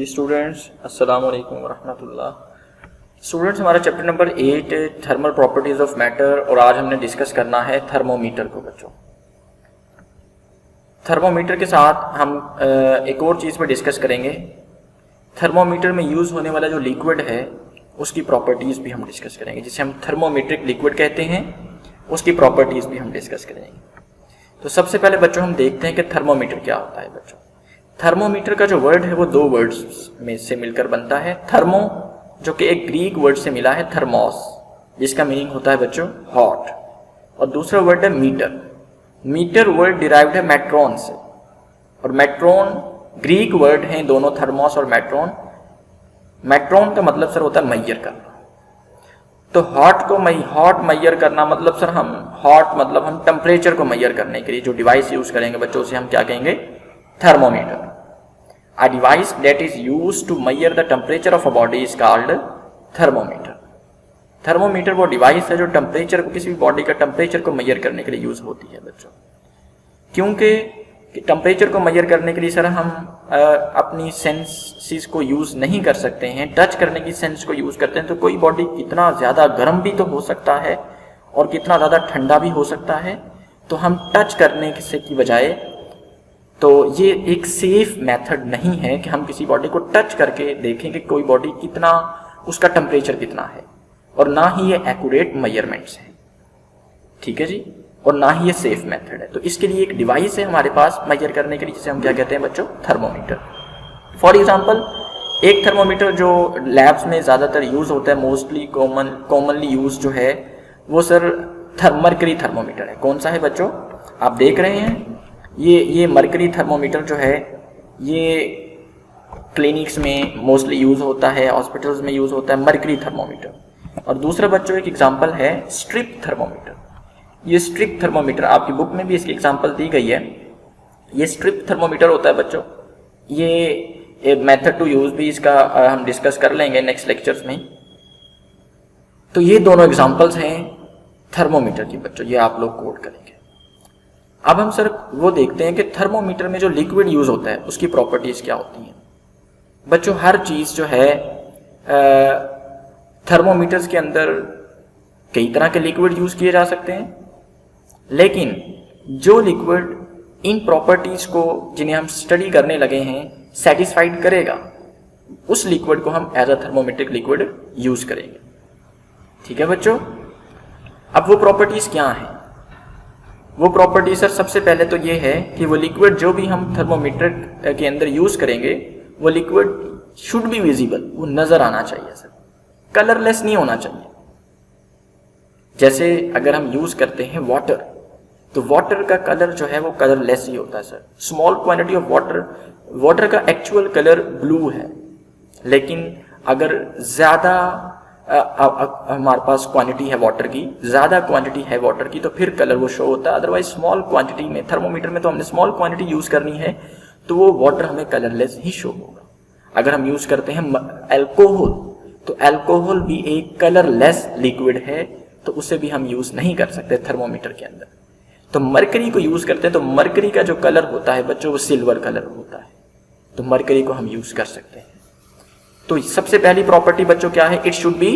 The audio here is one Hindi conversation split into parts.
स्टूडेंट्स, अस्सलाम वालेकुम वरहमतुल्लाह। स्टूडेंट्स, हमारा chapter number 8 thermal properties of matter और आज हमने डिस्कस करना है थर्मोमीटर को। बच्चों, थर्मोमीटर के साथ हम एक और चीज़ पर डिस्कस करेंगे। थर्मोमीटर में यूज़ होने वाला जो लिक्विड है उसकी प्रॉपर्टीज़ भी हम डिस्कस करेंगे, जिसे हम थर्मोमेट्रिक लिक्विड कहते हैं, उसकी प्रॉपर्टीज़ भी हम डिस्कस करेंगे। तो सबसे पहले बच्चों हम देखते हैं कि थर्मोमीटर क्या होता है। बच्चों, थर्मोमीटर का जो वर्ड है वो दो वर्ड्स में से मिलकर बनता है। थर्मो, जो कि एक ग्रीक वर्ड से मिला है थर्मोस, जिसका मीनिंग होता है बच्चों हॉट, और दूसरा वर्ड है मीटर। मीटर वर्ड डिराइव्ड है मैट्रोन से, और मैट्रोन ग्रीक वर्ड हैं दोनों, थर्मोस और मैट्रोन। मैट्रोन का मतलब सर होता है मैयर करना। तो हॉट मैयर करना मतलब सर हम टेम्परेचर को मैयर करने के लिए जो डिवाइस यूज करेंगे बच्चों, उसे हम क्या कहेंगे? Thermometer. A device that is used to measure the temperature of a body is called thermometer. Thermometer वो डिवाइस है जो टेम्परेचर को, किसी भी बॉडी का टेम्परेचर को मैयर करने के लिए यूज होती है बच्चों। क्योंकि टेम्परेचर को मैयर करने के लिए सर हम अपनी सेंसेस को यूज नहीं कर सकते हैं, टच करने की सेंस को यूज करते हैं। तो कोई बॉडी कितना ज्यादा गर्म भी तो हो सकता है और कितना ज्यादा ठंडा भी हो सकता है। तो हम टच करने से की बजाय, तो ये एक सेफ मेथड नहीं है कि हम किसी बॉडी को टच करके देखें कि कोई बॉडी कितना, उसका टेम्परेचर कितना है, और ना ही ये एक्यूरेट मेजरमेंट्स है, ठीक है जी, और ना ही ये सेफ मेथड है। तो इसके लिए एक डिवाइस है हमारे पास मेजर करने के लिए, जिसे हम क्या कहते हैं बच्चों? थर्मोमीटर। फॉर एग्जांपल, एक थर्मोमीटर जो लैब्स में ज़्यादातर यूज़ होता है, मोस्टली कॉमनली यूज जो है वो सर मरकरी थर्मोमीटर है। कौन सा है बच्चों? आप देख रहे हैं, ये मरकरी थर्मोमीटर जो है ये क्लिनिक्स में मोस्टली यूज़ होता है, हॉस्पिटल्स में यूज़ होता है मरकरी थर्मोमीटर। और दूसरा बच्चों एक एग्जांपल है स्ट्रिप थर्मोमीटर। ये स्ट्रिप थर्मोमीटर आपकी बुक में भी इसकी एग्जांपल दी गई है। ये स्ट्रिप थर्मोमीटर होता है बच्चों। ये मेथड टू यूज़ भी इसका हम डिस्कस कर लेंगे नेक्स्ट लेक्चर्स में। तो ये दोनों एग्जांपल्स हैं थर्मोमीटर की बच्चों, ये आप लोग कोड करेंगे। अब हम सर वो देखते हैं कि थर्मोमीटर में जो लिक्विड यूज होता है उसकी प्रॉपर्टीज क्या होती हैं। बच्चों, हर चीज जो है थर्मोमीटर्स के अंदर कई तरह के लिक्विड यूज किए जा सकते हैं, लेकिन जो लिक्विड इन प्रॉपर्टीज को जिन्हें हम स्टडी करने लगे हैं सेटिस्फाइड करेगा, उस लिक्विड को हम as a thermometric liquid use करेंगे। ठीक है बच्चों, अब वो प्रॉपर्टीज क्या हैं? वो प्रॉपर्टी सर सबसे पहले तो ये है कि वो लिक्विड जो भी हम थर्मोमीटर के अंदर यूज करेंगे वो लिक्विड शुड बी विजिबल, वो नजर आना चाहिए सर, कलरलेस नहीं होना चाहिए। जैसे अगर हम यूज करते हैं वाटर, तो वाटर का कलर जो है वो कलरलेस ही होता है sir. Small quantity of water का एक्चुअल कलर ब्लू है, लेकिन अगर ज्यादा हमारे पास क्वांटिटी है वाटर की, ज्यादा क्वांटिटी है वाटर की, तो फिर कलर वो शो होता है। अदरवाइज स्मॉल क्वांटिटी में, थर्मोमीटर में तो हमने स्मॉल क्वांटिटी यूज करनी है, तो वो वाटर हमें कलरलेस ही शो होगा। अगर हम यूज करते हैं अल्कोहल, तो अल्कोहल भी एक कलरलेस लिक्विड है, तो उसे भी हम यूज नहीं कर सकते थर्मोमीटर के अंदर। तो मरकरी को यूज करते हैं, तो मरकरी का जो कलर होता है बच्चों वो सिल्वर कलर होता है, तो मरकरी को हम यूज कर सकते हैं। तो सबसे पहली प्रॉपर्टी बच्चों क्या है? इट शुड बी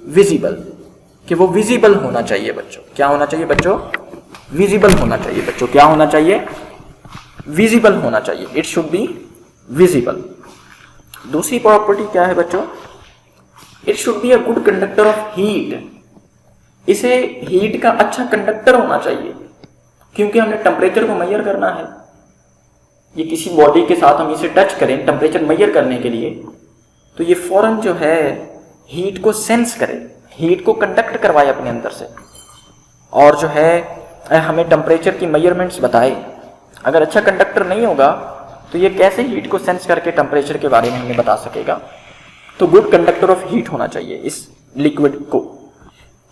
विजिबल, कि वो विजिबल होना चाहिए बच्चों। क्या होना चाहिए बच्चों? विजिबल होना चाहिए बच्चों। क्या होना चाहिए? विजिबल होना चाहिए। It should be visible. दूसरी प्रॉपर्टी क्या है बच्चों? It should be a good conductor of heat. इसे हीट का अच्छा कंडक्टर होना चाहिए, क्योंकि हमने टेम्परेचर को मेजर करना है। ये किसी बॉडी के साथ हम इसे टच करें टेम्परेचर मेजर करने के लिए, तो ये फौरन जो है हीट को सेंस करे, हीट को कंडक्ट करवाए अपने अंदर से, और जो है हमें टेम्परेचर की मेजरमेंट्स बताए। अगर अच्छा कंडक्टर नहीं होगा तो ये कैसे हीट को सेंस करके टेम्परेचर के बारे में हमें बता सकेगा? तो गुड कंडक्टर ऑफ हीट होना चाहिए इस लिक्विड को।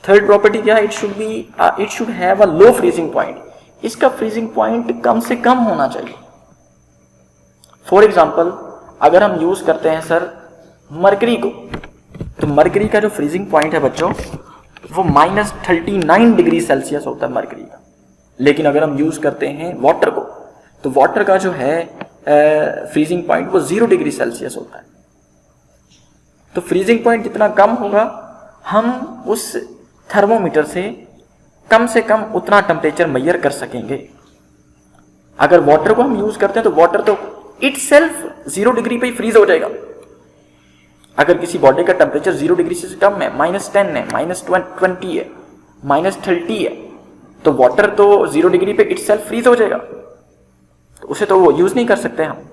थर्ड प्रॉपर्टी क्या है? It should have a low freezing point. इसका फ्रीजिंग पॉइंट कम से कम होना चाहिए। फॉर एग्जाम्पल, अगर हम यूज करते हैं सर मरकरी को, तो मरकरी का जो फ्रीजिंग पॉइंट है बच्चों वो -39 डिग्री सेल्सियस होता है मरकरी का। लेकिन अगर हम यूज करते हैं वाटर को, तो वाटर का जो है फ्रीजिंग पॉइंट वो 0 डिग्री सेल्सियस होता है। तो फ्रीजिंग पॉइंट जितना कम होगा हम उस थर्मोमीटर से कम उतना टेम्परेचर मेजर कर सकेंगे। अगर वाटर को हम यूज करते हैं तो वाटर तो इटसेल्फ 0 डिग्री पे ही फ्रीज हो जाएगा। अगर किसी बॉडी का टेम्परेचर 0 डिग्री से कम है, -10 है, -20 है, -30 है, तो वाटर तो 0 डिग्री पे इटसेल्फ फ्रीज हो जाएगा, तो उसे तो वो यूज नहीं कर सकते हम।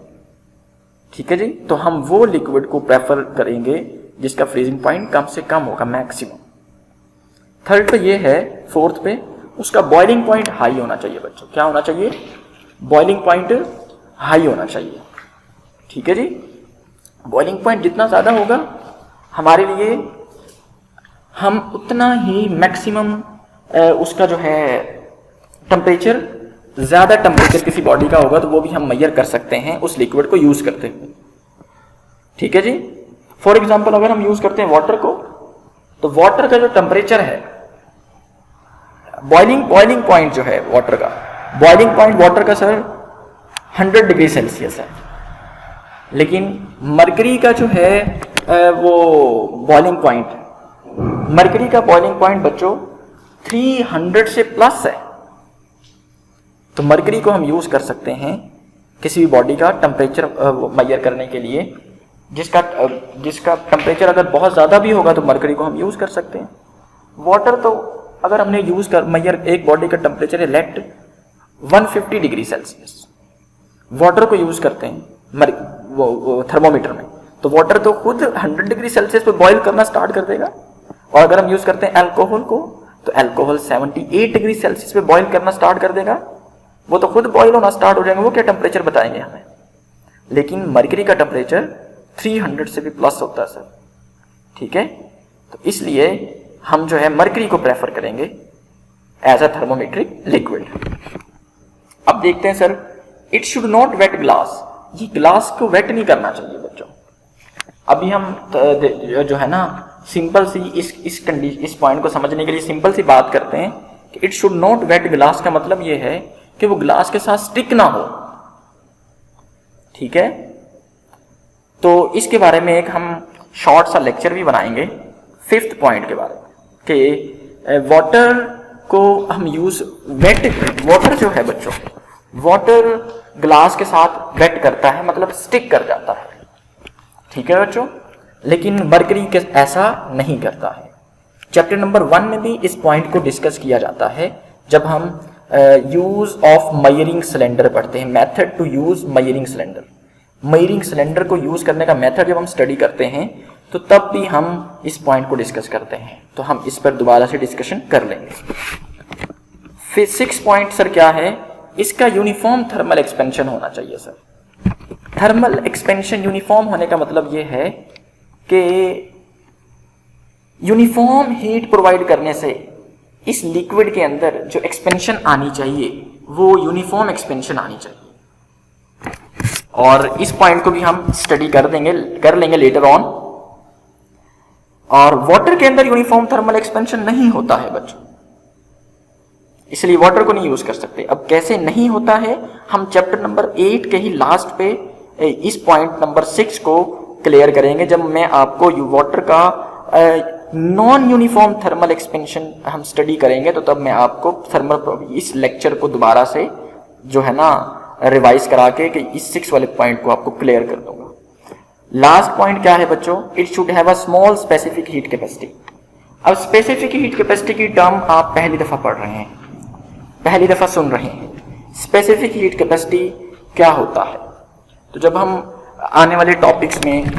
ठीक है जी, तो हम वो लिक्विड को प्रेफर करेंगे जिसका फ्रीजिंग पॉइंट कम से कम होगा, मैक्सिमम। थर्ड पे ये है, फोर्थ पे उसका बॉइलिंग पॉइंट हाई होना चाहिए बच्चों। क्या होना चाहिए? बॉइलिंग पॉइंट हाई होना चाहिए। ठीक है जी, बॉइलिंग पॉइंट जितना ज्यादा होगा हमारे लिए, हम उतना ही मैक्सिमम उसका जो है टेम्परेचर, ज्यादा टेम्परेचर किसी बॉडी का होगा तो वो भी हम मेजर कर सकते हैं उस लिक्विड को यूज करते हुए। ठीक है जी, फॉर एग्जांपल अगर हम यूज करते हैं वाटर को, तो वाटर का जो टेम्परेचर है, बॉइलिंग पॉइंट जो है वाटर का, बॉइलिंग पॉइंट वाटर का सर 100 डिग्री सेल्सियस है, लेकिन मरकरी का जो है वो बॉइलिंग पॉइंट, मरकरी का बॉइलिंग पॉइंट बच्चों 300 से प्लस है। तो मरकरी को हम यूज कर सकते हैं किसी भी बॉडी का टेम्परेचर मेजर करने के लिए, जिसका टेम्परेचर अगर बहुत ज्यादा भी होगा तो मरकरी को हम यूज कर सकते हैं। वाटर तो अगर हमने यूज कर मेजर, एक बॉडी का टेम्परेचर है लेट 150 डिग्री सेल्सियस, वाटर को यूज करते हैं थर्मोमीटर में, तो वाटर तो खुद 100 डिग्री सेल्सियस पे बॉईल करना स्टार्ट कर देगा। और अगर हम यूज करते हैं अल्कोहल को, तो अल्कोहल 78 डिग्री सेल्सियस पे बॉईल करना स्टार्ट कर देगा, वो तो खुद बॉईल होना स्टार्ट हो जाएंगे, वो क्या टेम्परेचर बताएंगे हमें। लेकिन मरकरी का टेम्परेचर 300 से भी प्लस होता है सर। ठीक है, तो इसलिए हम जो है मरकरी को प्रेफर करेंगे एज अ थर्मोमेट्रिक लिक्विड। अब देखते हैं sir, it should not wet glass, ये ग्लास को वेट नहीं करना चाहिए बच्चों। अभी हम जो है ना सिंपल सी इस पॉइंट को समझने के लिए सिंपल सी बात करते हैं कि it should not wet glass का मतलब ये है कि वो ग्लास के साथ स्टिक ना हो। ठीक है, तो इसके बारे में एक हम शॉर्ट सा लेक्चर भी बनाएंगे 5th पॉइंट के बारे में, कि वाटर को हम यूज, वेट वाटर जो है बच्चों, वाटर ग्लास के साथ वेट करता है, मतलब स्टिक कर जाता है। ठीक है बच्चों, लेकिन मरकरी ऐसा नहीं करता है। चैप्टर नंबर 1 में भी इस पॉइंट को डिस्कस किया जाता है जब हम यूज ऑफ मेजरिंग सिलेंडर पढ़ते हैं, method to use measuring cylinder. Measuring cylinder को यूज करने का मेथड जब हम स्टडी करते हैं तो तब भी हम इस पॉइंट को डिस्कस करते हैं, तो हम इस पर दोबारा से डिस्कशन कर लेंगे। फिर 6 पॉइंट सर क्या है, इसका यूनिफॉर्म थर्मल एक्सपेंशन होना चाहिए सर। थर्मल एक्सपेंशन यूनिफॉर्म होने का मतलब ये है कि यूनिफॉर्म हीट प्रोवाइड करने से इस लिक्विड के अंदर जो एक्सपेंशन आनी चाहिए वो यूनिफॉर्म एक्सपेंशन आनी चाहिए। और इस पॉइंट को भी हम स्टडी कर लेंगे लेटर ऑन। और वाटर के अंदर यूनिफॉर्म थर्मल एक्सपेंशन नहीं होता है बच्चों, इसलिए वाटर को नहीं यूज कर सकते। अब कैसे नहीं होता है, हम चैप्टर नंबर 8 के ही लास्ट पे इस पॉइंट नंबर 6 को क्लियर करेंगे, जब मैं आपको वाटर का नॉन यूनिफॉर्म थर्मल एक्सपेंशन हम स्टडी करेंगे, तो तब मैं आपको थर्मल इस लेक्चर को दोबारा से जो है ना रिवाइज करा के कि इस 6 वाले पॉइंट को आपको क्लियर कर दूंगा। लास्ट पॉइंट क्या है बच्चों, it should have a small specific heat capacity. अब स्पेसिफिक हीट कैपेसिटी की टर्म आप पहली दफा पढ़ रहे हैं, पहली दफा सुन रहे हैं। स्पेसिफिक हीट कैपेसिटी क्या होता है, तो जब हम आने वाले टॉपिक्स में,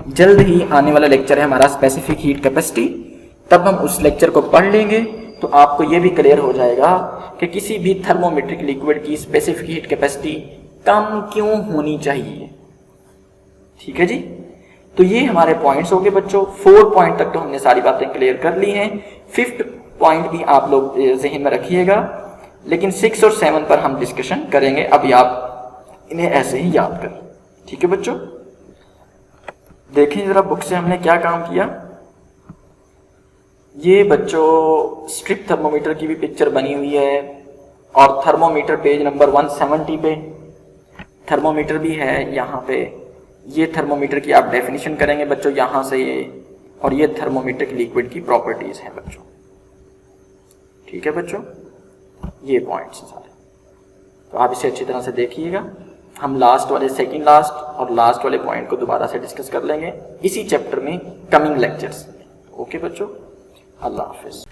जल्द ही आने वाला लेक्चर है हमारा स्पेसिफिक हीट कैपेसिटी, तब हम उस लेक्चर को पढ़ लेंगे तो आपको यह भी क्लियर हो जाएगा कि किसी भी थर्मोमेट्रिक लिक्विड की स्पेसिफिक हीट कैपेसिटी कम क्यों होनी चाहिए। ठीक है जी, तो ये हमारे पॉइंट्स हो गए बच्चों। 4 पॉइंट तक तो हमने सारी बातें क्लियर कर ली हैं। 5th पॉइंट भी आप लोग जहन में रखिएगा, लेकिन 6 और 7 पर हम डिस्कशन करेंगे। अभी आप इन्हें ऐसे ही याद करें। ठीक है बच्चों, देखिए जरा बुक से हमने क्या काम किया। ये बच्चों स्ट्रिप थर्मोमीटर की भी पिक्चर बनी हुई है, और थर्मोमीटर पेज नंबर 170 पे थर्मोमीटर भी है। यहाँ पे ये थर्मोमीटर की आप डेफिनेशन करेंगे बच्चों यहाँ से ये, और ये थर्मोमीट्रिक लिक्विड की प्रॉपर्टीज हैं बच्चों। ठीक है बच्चों, ये पॉइंट्स हैं सारे, तो आप इसे अच्छी तरह से देखिएगा। हम लास्ट वाले, सेकंड लास्ट और लास्ट वाले पॉइंट को दोबारा से डिस्कस कर लेंगे इसी चैप्टर में कमिंग लेक्चर्स। ओके बच्चों, अल्लाह हाफिज।